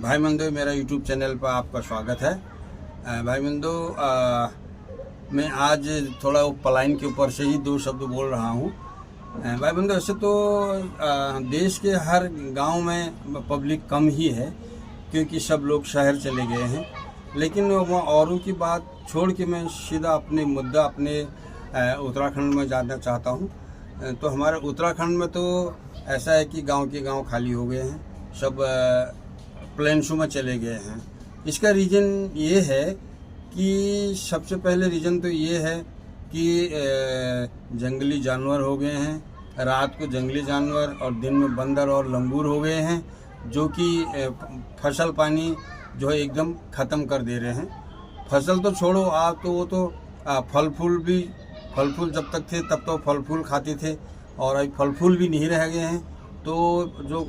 भाई बंधु, मेरा यूट्यूब चैनल पर आपका स्वागत है। भाई बंधु, मैं आज थोड़ा वो पलायन के ऊपर से ही दो शब्द बोल रहा हूँ। भाई बंधु, ऐसे तो देश के हर गांव में पब्लिक कम ही है, क्योंकि सब लोग शहर चले गए हैं। लेकिन वहाँ औरों की बात छोड़ के मैं सीधा अपने मुद्दा अपने उत्तराखंड में जाना चाहता हूँ। तो हमारे उत्तराखंड में तो ऐसा है कि गांव के गांव खाली हो गए हैं, सब प्लेन्सों में चले गए हैं। इसका रीज़न ये है कि सबसे पहले रीज़न तो ये है कि जंगली जानवर हो गए हैं। रात को जंगली जानवर और दिन में बंदर और लंगूर हो गए हैं, जो कि फसल पानी जो है एकदम ख़त्म कर दे रहे हैं। फसल तो छोड़ो, आप तो वो तो फल फूल जब तक थे तब तो फल फूल खाते थे, और अभी फल फूल भी नहीं रह गए हैं। तो जो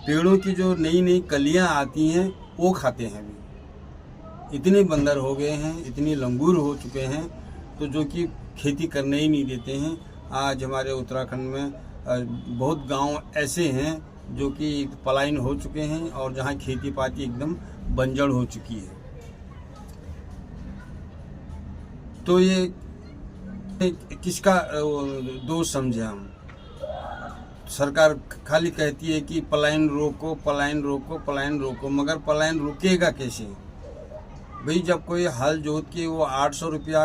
पेड़ों की जो नई नई कलियां आती हैं वो खाते हैं। अभी इतने बंदर हो गए हैं, इतनी लंगूर हो चुके हैं, तो जो कि खेती करने ही नहीं देते हैं। आज हमारे उत्तराखंड में बहुत गांव ऐसे हैं जो कि पलायन हो चुके हैं और जहां खेती पाती एकदम बंजर हो चुकी है। तो ये किसका दोष समझे हम? सरकार खाली कहती है कि पलायन रोको, पलायन रोको, पलायन रोको, मगर पलायन रुकेगा कैसे? भाई, जब कोई हल जोत के वो 800 रुपया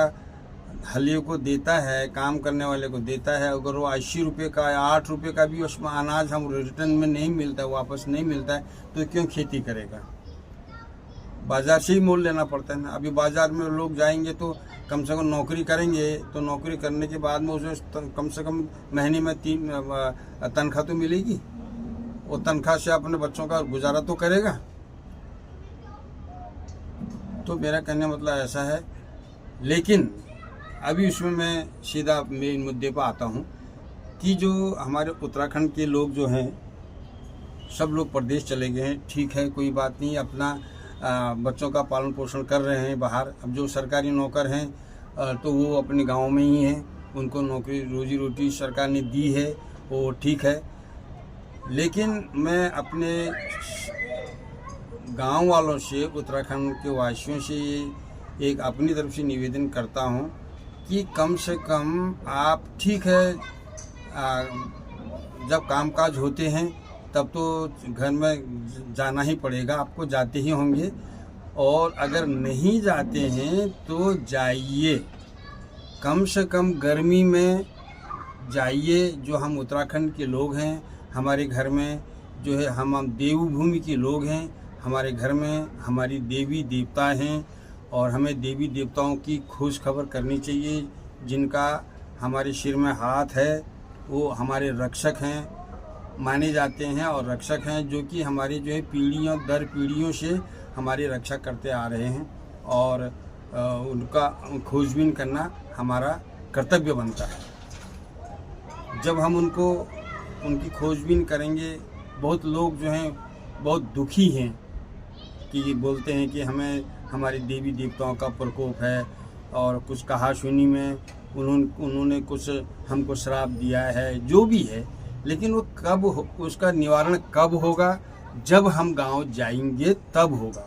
हलिए को देता है, काम करने वाले को देता है, अगर वो 80 रुपये का या 8 रुपये का भी उसमें अनाज हम रिटर्न में नहीं मिलता है, वापस नहीं मिलता है, तो क्यों खेती करेगा? बाजार से ही मोल लेना पड़ता है ना। अभी बाजार में लोग जाएंगे तो कम से कम नौकरी करेंगे, तो नौकरी करने के बाद में उसे कम से कम महीने में 3 तनख्वाह तो मिलेगी। वो तनख्वाह से अपने बच्चों का गुजारा तो करेगा। तो मेरा कहने का मतलब ऐसा है। लेकिन अभी उसमें मैं सीधा मेन मुद्दे पर आता हूँ कि जो हमारे उत्तराखंड के लोग जो हैं, सब लोग प्रदेश चले गए हैं। ठीक है, कोई बात नहीं, अपना बच्चों का पालन पोषण कर रहे हैं बाहर। अब जो सरकारी नौकर हैं तो वो अपने गांव में ही हैं, उनको नौकरी रोजी रोटी सरकार ने दी है, वो ठीक है। लेकिन मैं अपने गांव वालों से, उत्तराखंड के वासियों से एक अपनी तरफ से निवेदन करता हूं कि कम से कम आप, ठीक है, जब कामकाज होते हैं तब तो घर में जाना ही पड़ेगा, आपको जाते ही होंगे, और अगर नहीं जाते हैं तो जाइए, कम से कम गर्मी में जाइए। जो हम उत्तराखंड के लोग हैं, हमारे घर में जो है, हम देवभूमि के लोग हैं, हमारे घर में हमारी देवी देवता हैं, और हमें देवी देवताओं की खोज खबर करनी चाहिए। जिनका हमारे सिर में हाथ है वो हमारे रक्षक हैं माने जाते हैं, और रक्षक हैं जो कि हमारी जो है पीढ़ियों दर पीढ़ियों से हमारी रक्षा करते आ रहे हैं, और उनका खोजबीन करना हमारा कर्तव्य बनता है। जब हम उनकी खोजबीन करेंगे, बहुत लोग जो हैं बहुत दुखी हैं कि बोलते हैं कि हमें हमारी देवी देवताओं का प्रकोप है, और कुछ कहा सुनी में उन्होंने कुछ हमको श्राप दिया है, जो भी है। लेकिन वो कब उसका निवारण कब होगा? जब हम गांव जाएंगे तब होगा।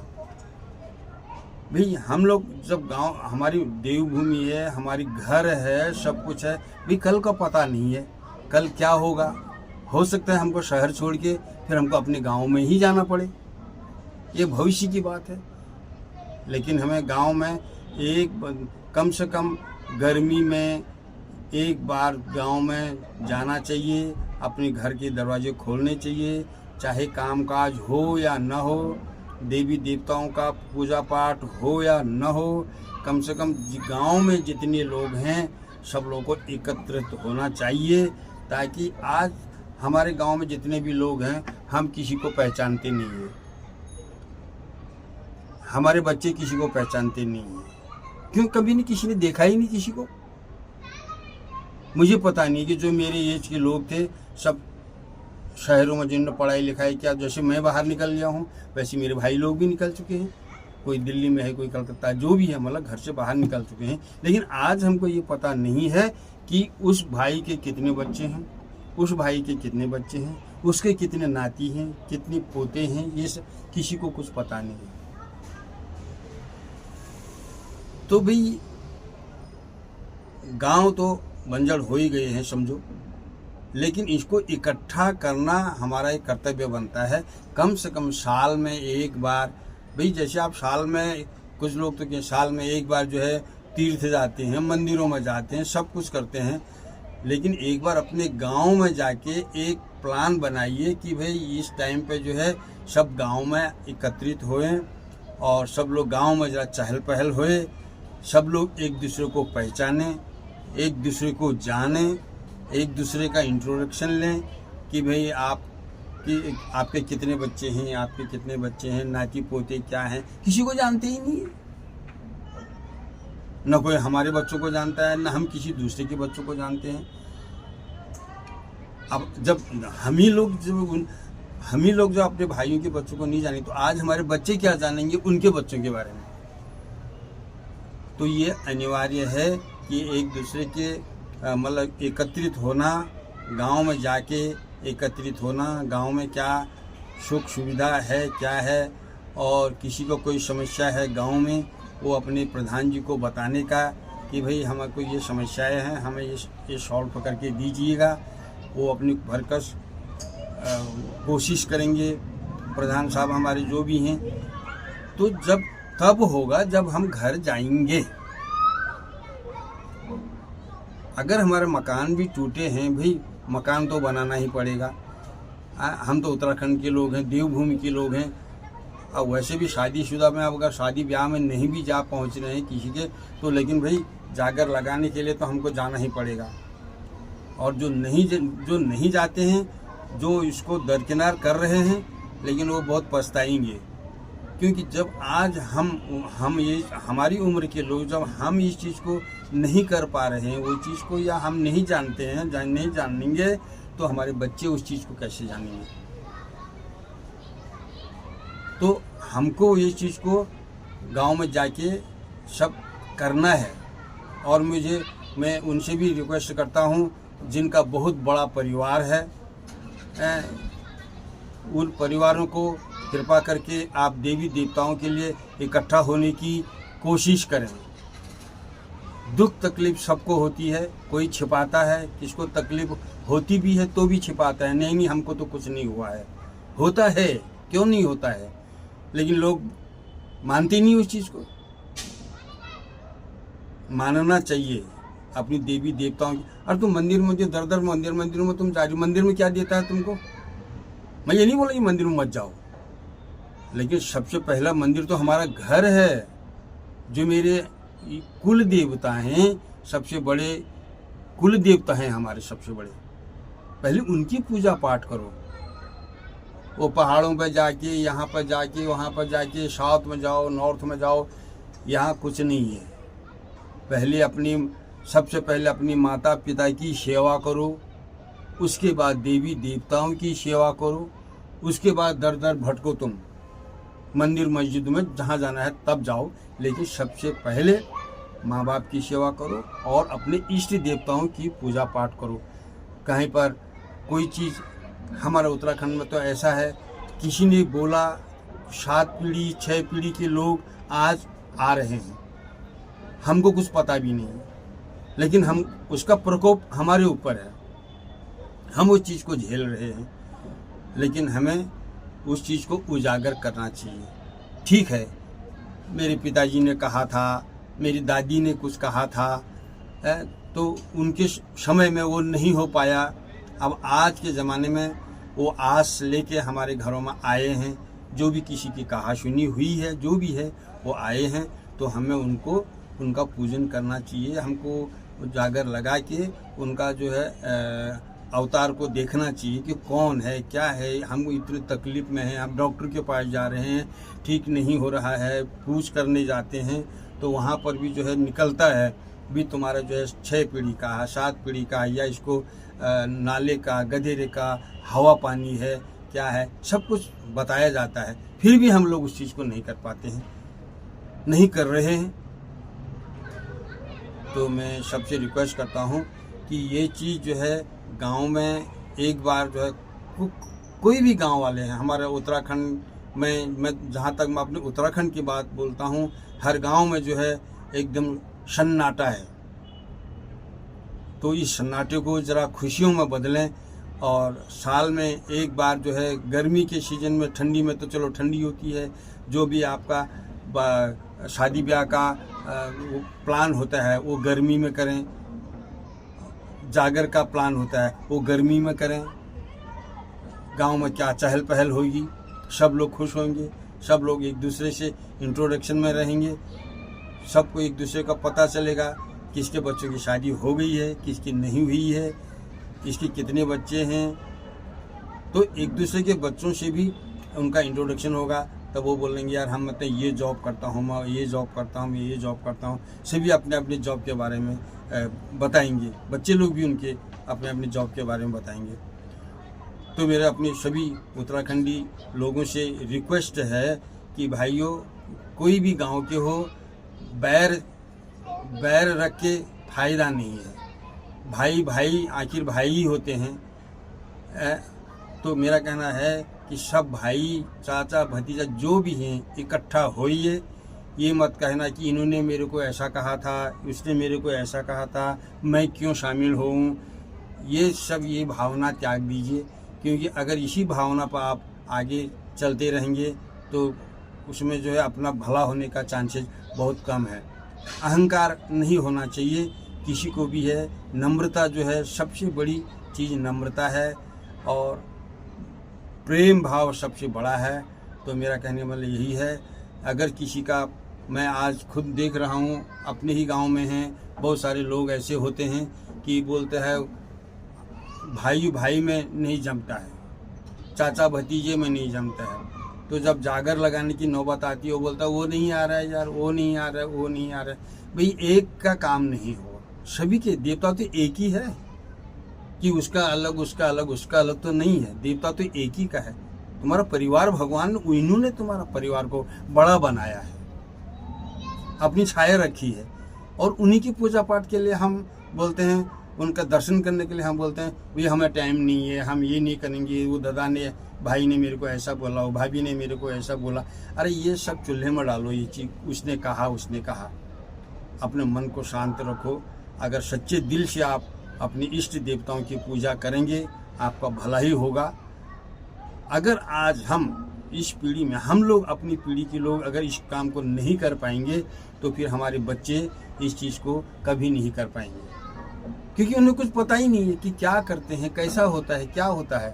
भाई, हम लोग जब गांव, हमारी देवभूमि है, हमारी घर है, सब कुछ है। भाई, कल का पता नहीं है, कल क्या होगा। हो सकता है हमको शहर छोड़ के फिर हमको अपने गांव में ही जाना पड़े, ये भविष्य की बात है। लेकिन हमें गांव में कम से कम गर्मी में एक बार गांव में जाना चाहिए, अपने घर के दरवाजे खोलने चाहिए, चाहे कामकाज हो या न हो, देवी देवताओं का पूजा पाठ हो या न हो, कम से कम गांव में जितने लोग हैं सब लोगों को एकत्रित होना चाहिए, ताकि आज हमारे गांव में जितने भी लोग हैं, हम किसी को पहचानते नहीं हैं, हमारे बच्चे किसी को पहचानते नहीं हैं। क्यों? कभी नहीं, किसी ने देखा ही नहीं किसी को। मुझे पता नहीं कि जो मेरे एज के लोग थे सब शहरों में जिन्होंने पढ़ाई लिखाई किया, जैसे मैं बाहर निकल गया हूँ वैसे मेरे भाई लोग भी निकल चुके हैं। कोई दिल्ली में है, कोई कलकत्ता, जो भी है, मतलब घर से बाहर निकल चुके हैं। लेकिन आज हमको ये पता नहीं है कि उस भाई के कितने बच्चे हैं, उस भाई के कितने बच्चे हैं, उसके कितने नाती हैं, कितने पोते हैं, ये सब किसी को कुछ पता नहीं। तो भाई गांव तो बंजर हो ही गए हैं समझो, लेकिन इसको इकट्ठा करना हमारा एक कर्तव्य बनता है। कम से कम साल में एक बार, भाई जैसे आप साल में, कुछ लोग तो साल में एक बार जो है तीर्थ जाते हैं, मंदिरों में जाते हैं, सब कुछ करते हैं, लेकिन एक बार अपने गांव में जाके एक प्लान बनाइए कि भाई इस टाइम पे जो है सब गांव में एकत्रित होएं और सब लोग गांव में जरा चहल पहल होए, सब लोग एक दूसरे को पहचानें, एक दूसरे को जानें, एक दूसरे का इंट्रोडक्शन लें कि भाई आपके कितने बच्चे हैं, आपके कितने बच्चे हैं, नाती पोते क्या हैं, किसी को जानते ही नहीं है। न कोई हमारे बच्चों को जानता है, न हम किसी दूसरे के बच्चों को जानते हैं। अब जब हम ही लोग जो अपने भाइयों के बच्चों को नहीं जाने, तो आज हमारे बच्चे क्या जानेंगे उनके बच्चों के बारे में। तो ये अनिवार्य है कि एक दूसरे के मतलब एकत्रित होना, गांव में जाके एकत्रित होना, गांव में क्या सुख सुविधा है, क्या है, और किसी को कोई समस्या है गांव में, वो अपने प्रधान जी को बताने का कि भाई हमको ये समस्याएं हैं, हमें ये सॉल्व करके दीजिएगा। वो अपनी भरकस कोशिश करेंगे, प्रधान साहब हमारे जो भी हैं। तो जब तब होगा जब हम घर जाएंगे। अगर हमारे मकान भी टूटे हैं, भाई मकान तो बनाना ही पड़ेगा। हम तो उत्तराखंड के लोग हैं, देवभूमि के लोग हैं। अब वैसे भी शादीशुदा में, अब अगर शादी ब्याह में नहीं भी जा पहुंच रहे हैं किसी के, तो लेकिन भाई जागर लगाने के लिए तो हमको जाना ही पड़ेगा। और जो नहीं जाते हैं, जो इसको दरकिनार कर रहे हैं, लेकिन वो बहुत पछताएंगे। क्योंकि जब आज हम ये हमारी उम्र के लोग, जब हम इस चीज़ को नहीं कर पा रहे हैं, वो चीज़ को, या हम नहीं जानते हैं, नहीं जानेंगे, तो हमारे बच्चे उस चीज़ को कैसे जानेंगे। तो हमको ये चीज़ को गांव में जाके सब करना है। और मैं उनसे भी रिक्वेस्ट करता हूं जिनका बहुत बड़ा परिवार है, उन परिवारों को कृपा करके आप देवी देवताओं के लिए इकट्ठा होने की कोशिश करें। दुख तकलीफ सबको होती है, कोई छिपाता है, किसको तकलीफ होती भी है तो भी छिपाता है, नहीं हमको तो कुछ नहीं हुआ है। होता है, क्यों नहीं होता है, लेकिन लोग मानते नहीं उस चीज़ को। मानना चाहिए अपनी देवी देवताओं की। और तुम मंदिर में जो दर मंदिरों में तुम जा रही हो, मंदिर में क्या देता है तुमको? मैं ये नहीं बोला कि मंदिर में मत जाओ, लेकिन सबसे पहला मंदिर तो हमारा घर है। जो मेरे कुल देवता हैं, सबसे बड़े कुल देवता हैं हमारे, सबसे बड़े, पहले उनकी पूजा पाठ करो। वो पहाड़ों पर जाके, यहाँ पर जाके, वहाँ पर जाके, साउथ में जाओ, नॉर्थ में जाओ, यहाँ कुछ नहीं है। सबसे पहले अपनी माता पिता की सेवा करो, उसके बाद देवी देवताओं की सेवा करो, उसके बाद दर दर भटको तुम मंदिर मस्जिद में, जहाँ जाना है तब जाओ, लेकिन सबसे पहले माँ बाप की सेवा करो और अपने इष्ट देवताओं की पूजा पाठ करो। कहीं पर कोई चीज़, हमारे उत्तराखंड में तो ऐसा है, किसी ने बोला 7 पीढ़ी 6 पीढ़ी के लोग आज आ रहे हैं, हमको कुछ पता भी नहीं, लेकिन हम उसका प्रकोप हमारे ऊपर है, हम उस चीज़ को झेल रहे हैं, लेकिन हमें उस चीज़ को उजागर करना चाहिए। ठीक है, मेरे पिताजी ने कहा था, मेरी दादी ने कुछ कहा था, तो उनके समय में वो नहीं हो पाया। अब आज के ज़माने में वो आस लेके हमारे घरों में आए हैं, जो भी किसी की कहा सुनी हुई है, जो भी है वो आए हैं, तो हमें उनका पूजन करना चाहिए। हमको उजागर लगा के उनका जो है अवतार को देखना चाहिए कि कौन है, क्या है। हम इतनी तकलीफ़ में हैं, हम डॉक्टर के पास जा रहे हैं, ठीक नहीं हो रहा है, पूछ करने जाते हैं, तो वहाँ पर भी जो है निकलता है भी तुम्हारा जो है 6 पीढ़ी का है, 7 पीढ़ी का है, या इसको नाले का, गधेरे का हवा पानी है, क्या है, सब कुछ बताया जाता है। फिर भी हम लोग उस चीज़ को नहीं कर पाते हैं, नहीं कर रहे हैं। तो मैं सबसे रिक्वेस्ट करता हूँ कि ये चीज़ जो है गांव में एक बार जो है, कोई भी गांव वाले हैं, हमारे उत्तराखंड मैं जहाँ तक मैं अपने उत्तराखंड की बात बोलता हूँ, हर गांव में जो है एकदम सन्नाटा है। तो इस सन्नाटे को ज़रा खुशियों में बदलें, और साल में एक बार जो है गर्मी के सीज़न में, ठंडी में तो चलो ठंडी होती है, जो भी आपका शादी ब्याह का वो प्लान होता है वो गर्मी में करें, जागर का प्लान होता है वो गर्मी में करें। गांव में क्या चहल पहल होगी, सब लोग खुश होंगे, सब लोग एक दूसरे से इंट्रोडक्शन में रहेंगे, सबको एक दूसरे का पता चलेगा किसके बच्चों की शादी हो गई है, किसकी नहीं हुई है, किसके कितने बच्चे हैं। तो एक दूसरे के बच्चों से भी उनका इंट्रोडक्शन होगा, तब वो बोलेंगे यार हम मतलब ये जॉब करता हूँ, मैं ये जॉब करता हूँ, मैं ये जॉब करता हूँ। सभी अपने अपने जॉब के बारे में बताएंगे, बच्चे लोग भी उनके अपने अपने जॉब के बारे में बताएंगे। तो मेरे अपने सभी उत्तराखंडी लोगों से रिक्वेस्ट है कि भाइयों, कोई भी गांव के हो, बैर रख के फायदा नहीं है। भाई भाई आखिर भाई ही होते हैं। तो मेरा कहना है कि सब भाई, चाचा, भतीजा जो भी हैं इकट्ठा होइए। ये मत कहना कि इन्होंने मेरे को ऐसा कहा था, उसने मेरे को ऐसा कहा था, मैं क्यों शामिल होऊं। ये भावना त्याग दीजिए, क्योंकि अगर इसी भावना पर आप आगे चलते रहेंगे तो उसमें जो है अपना भला होने का चांसेस बहुत कम है। अहंकार नहीं होना चाहिए किसी को भी है। नम्रता जो है सबसे बड़ी चीज़ नम्रता है, और प्रेम भाव सबसे बड़ा है। तो मेरा कहने वाला यही है, अगर किसी का, मैं आज खुद देख रहा हूँ अपने ही गांव में हैं, बहुत सारे लोग ऐसे होते हैं कि बोलते हैं भाई भाई में नहीं जमता है, चाचा भतीजे में नहीं जमता है। तो जब जागर लगाने की नौबत आती है वो बोलता है वो नहीं आ रहा है यार, वो नहीं आ रहा है, वो नहीं आ रहा है। भाई एक का काम नहीं हो, सभी के देवता तो एक ही है, कि उसका अलग उसका अलग उसका अलग तो नहीं है। देवता तो एक ही का है। तुम्हारा परिवार भगवान, इन्होंने तुम्हारा परिवार को बड़ा बनाया है, अपनी छाया रखी है, और उन्हीं की पूजा पाठ के लिए हम बोलते हैं, उनका दर्शन करने के लिए हम बोलते हैं भाई हमें टाइम नहीं है, हम ये नहीं करेंगे, वो दादा ने, भाई ने मेरे को ऐसा बोला, वो भाभी ने मेरे को ऐसा बोला। अरे ये सब चूल्हे में डालो, ये चीज़ उसने कहा। अपने मन को शांत रखो। अगर सच्चे दिल से आप अपने इष्ट देवताओं की पूजा करेंगे, आपका भला ही होगा। अगर आज हम इस पीढ़ी में, हम लोग अपनी पीढ़ी के लोग अगर इस काम को नहीं कर पाएंगे, तो फिर हमारे बच्चे इस चीज़ को कभी नहीं कर पाएंगे, क्योंकि उन्हें कुछ पता ही नहीं है कि क्या करते हैं, कैसा होता है, क्या होता है।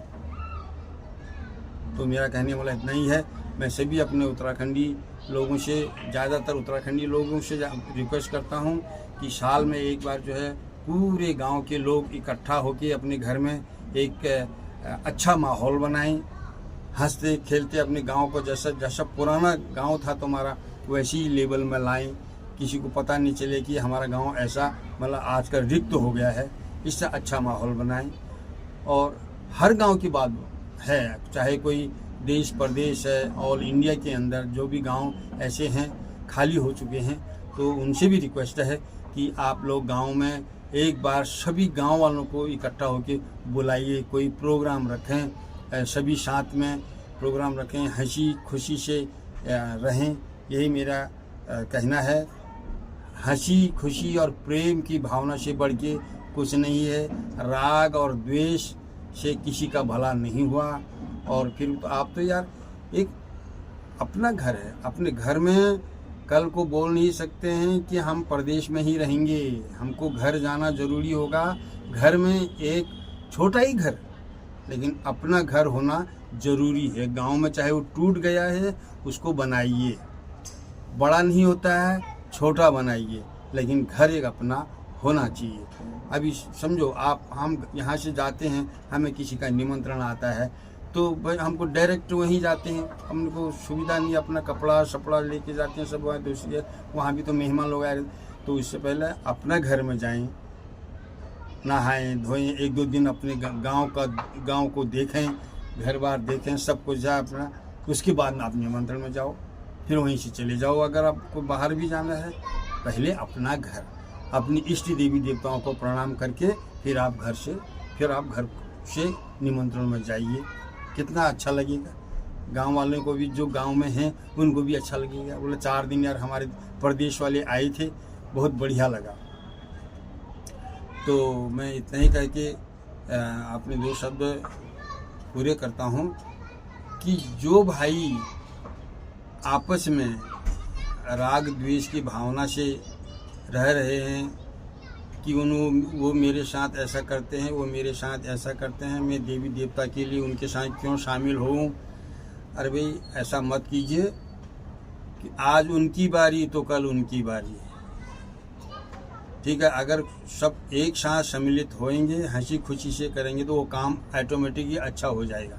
तो मेरा कहने वाला इतना ही है। मैं सभी अपने उत्तराखंडी लोगों से, ज़्यादातर उत्तराखंडी लोगों से रिक्वेस्ट करता हूँ कि साल में एक बार जो है पूरे गांव के लोग इकट्ठा होकर अपने घर में एक अच्छा माहौल बनाएं, हंसते खेलते अपने गांव को जैसा पुराना गांव था तुम्हारा वैसे ही लेवल में लाएं। किसी को पता नहीं चले कि हमारा गांव ऐसा मतलब आजकल रिक्त हो गया है। इससे अच्छा माहौल बनाएं। और हर गांव की बात है, चाहे कोई देश परदेश है, ऑल इंडिया के अंदर जो भी गांव ऐसे हैं खाली हो चुके हैं, तो उनसे भी रिक्वेस्ट है कि आप लोग गांव में एक बार सभी गांव वालों को इकट्ठा होकर बुलाइए, कोई प्रोग्राम रखें, सभी साथ में प्रोग्राम रखें, हंसी खुशी से रहें। यही मेरा कहना है। हंसी खुशी और प्रेम की भावना से बढ़ के कुछ नहीं है। राग और द्वेष से किसी का भला नहीं हुआ। और फिर तो आप तो यार, एक अपना घर है, अपने घर में कल को बोल नहीं सकते हैं कि हम प्रदेश में ही रहेंगे, हमको घर जाना जरूरी होगा। घर में एक छोटा ही घर, लेकिन अपना घर होना जरूरी है। गांव में चाहे वो टूट गया है उसको बनाइए, बड़ा नहीं होता है, छोटा बनाइए, लेकिन घर एक अपना होना चाहिए। अभी समझो आप, हम यहाँ से जाते हैं, हमें किसी का निमंत्रण आता है तो भाई हमको डायरेक्ट वहीं जाते हैं, हमको सुविधा नहीं, अपना कपड़ा सपड़ा लेके जाते हैं सब वहाँ। दूसरी वहाँ भी तो मेहमान लोग आए, तो इससे पहले अपना घर में जाएं, नहाएं धोएं, एक दो दिन अपने गांव को देखें, घर बार देखें, सब कुछ जाए अपना। उसके बाद आप निमंत्रण में जाओ, फिर वहीं से चले जाओ। अगर आपको बाहर भी जाना है, पहले अपना घर, अपनी इष्ट देवी देवताओं को प्रणाम करके फिर आप घर से निमंत्रण में जाइए। कितना अच्छा लगेगा। गांव वालों को भी, जो गांव में हैं उनको भी अच्छा लगेगा। बोले 4 दिन यार हमारे प्रदेश वाले आए थे, बहुत बढ़िया लगा। तो मैं इतना ही कह के अपने 2 शब्द पूरे करता हूँ कि जो भाई आपस में राग द्वेष की भावना से रह रहे हैं कि वो मेरे साथ ऐसा करते हैं, वो मेरे साथ ऐसा करते हैं, मैं देवी देवता के लिए उनके साथ क्यों शामिल हूँ। अरे भाई ऐसा मत कीजिए कि आज उनकी बारी तो कल उनकी बारी है, ठीक है। अगर सब एक साथ सम्मिलित होएंगे, हंसी खुशी से करेंगे तो वो काम ऑटोमेटिकली अच्छा हो जाएगा।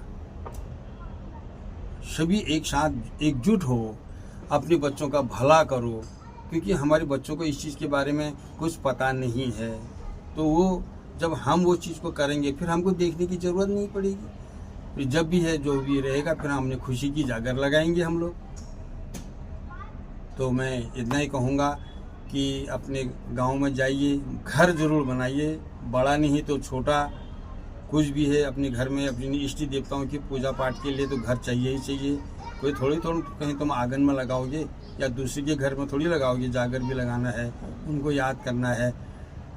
सभी एक साथ एकजुट हो, अपने बच्चों का भला करो, क्योंकि हमारे बच्चों को इस चीज़ के बारे में कुछ पता नहीं है। तो वो जब हम वो चीज़ को करेंगे फिर हमको देखने की ज़रूरत नहीं पड़ेगी। फिर जब भी है जो भी रहेगा फिर हमने खुशी की जागर लगाएंगे हम लोग। तो मैं इतना ही कहूँगा कि अपने गांव में जाइए, घर ज़रूर बनाइए, बड़ा नहीं तो छोटा कुछ भी है। अपने घर में अपनी इष्ट देवताओं की पूजा पाठ के लिए तो घर चाहिए ही चाहिए। कोई थोड़ी कहीं तुम आंगन में लगाओगे या दूसरे के घर में थोड़ी लगाओगे। जागर भी लगाना है, उनको याद करना है,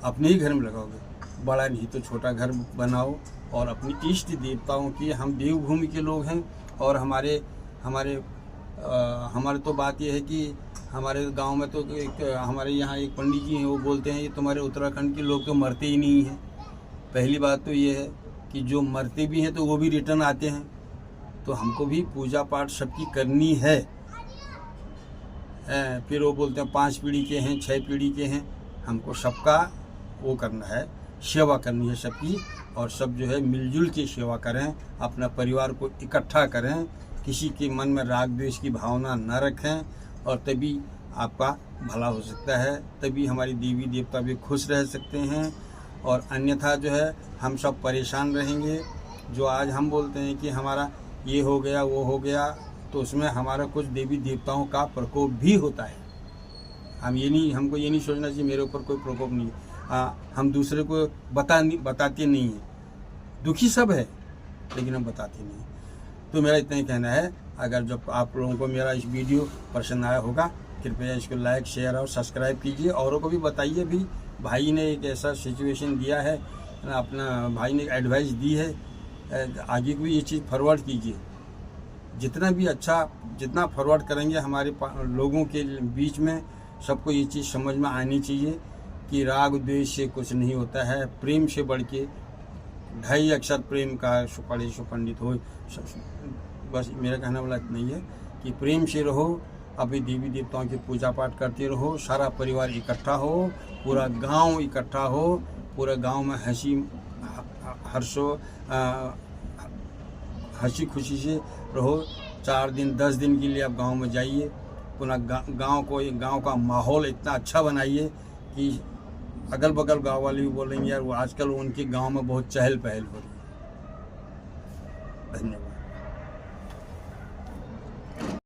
अपने ही घर में लगाओगे। बड़ा नहीं तो छोटा घर बनाओ और अपनी इष्ट देवताओं की, हम देवभूमि के लोग हैं और हमारे तो बात यह है कि हमारे गांव में तो हमारे यहाँ एक पंडित जी हैं, वो बोलते हैं ये तुम्हारे उत्तराखंड के लोग तो मरते ही नहीं हैं। पहली बात तो ये है कि जो मरते भी हैं तो वो भी रिटर्न आते हैं। तो हमको भी पूजा पाठ सबकी करनी है। फिर वो बोलते हैं 5 पीढ़ी के हैं, 6 पीढ़ी के हैं, हमको सबका वो करना है, सेवा करनी है सबकी। और सब जो है मिलजुल के सेवा करें, अपना परिवार को इकट्ठा करें, किसी के मन में राग द्वेष की भावना न रखें, और तभी आपका भला हो सकता है, तभी हमारी देवी देवता भी खुश रह सकते हैं। और अन्यथा जो है हम सब परेशान रहेंगे। जो आज हम बोलते हैं कि हमारा ये हो गया वो हो गया, तो उसमें हमारा कुछ देवी देवताओं का प्रकोप भी होता है। हमको ये नहीं सोचना चाहिए मेरे ऊपर कोई प्रकोप नहीं। हम दूसरे को बताते नहीं हैं। दुखी सब है लेकिन हम बताते नहीं। तो मेरा इतना ही कहना है, अगर जब आप लोगों को मेरा इस वीडियो पसंद आया होगा, कृपया इसको लाइक शेयर और सब्सक्राइब कीजिए। औरों को भी बताइए भी, भाई ने एक ऐसा सिचुएशन दिया है, अपना भाई ने एडवाइस दी है, आगे को ये चीज़ फॉरवर्ड कीजिए। जितना भी अच्छा, जितना फॉरवर्ड करेंगे हमारे लोगों के बीच में, सबको ये चीज़ समझ में आनी चाहिए कि राग द्वेष से कुछ नहीं होता है। प्रेम से बढ़ के 2.5 अक्षर प्रेम का सुपड़े सुपंडित हो। बस मेरा कहना वाला इतना ही है कि प्रेम से रहो, अभी देवी देवताओं की पूजा पाठ करते रहो, सारा परिवार इकट्ठा हो, पूरा गांव इकट्ठा हो, पूरे गांव में हंसी खुशी से रहो। 4 दिन 10 दिन के लिए आप गांव में जाइए, पुनः गांव का माहौल इतना अच्छा बनाइए कि अगल बगल गांव वाले भी बोलेंगे यार वो आजकल उनके गांव में बहुत चहल पहल हो रही है। धन्यवाद।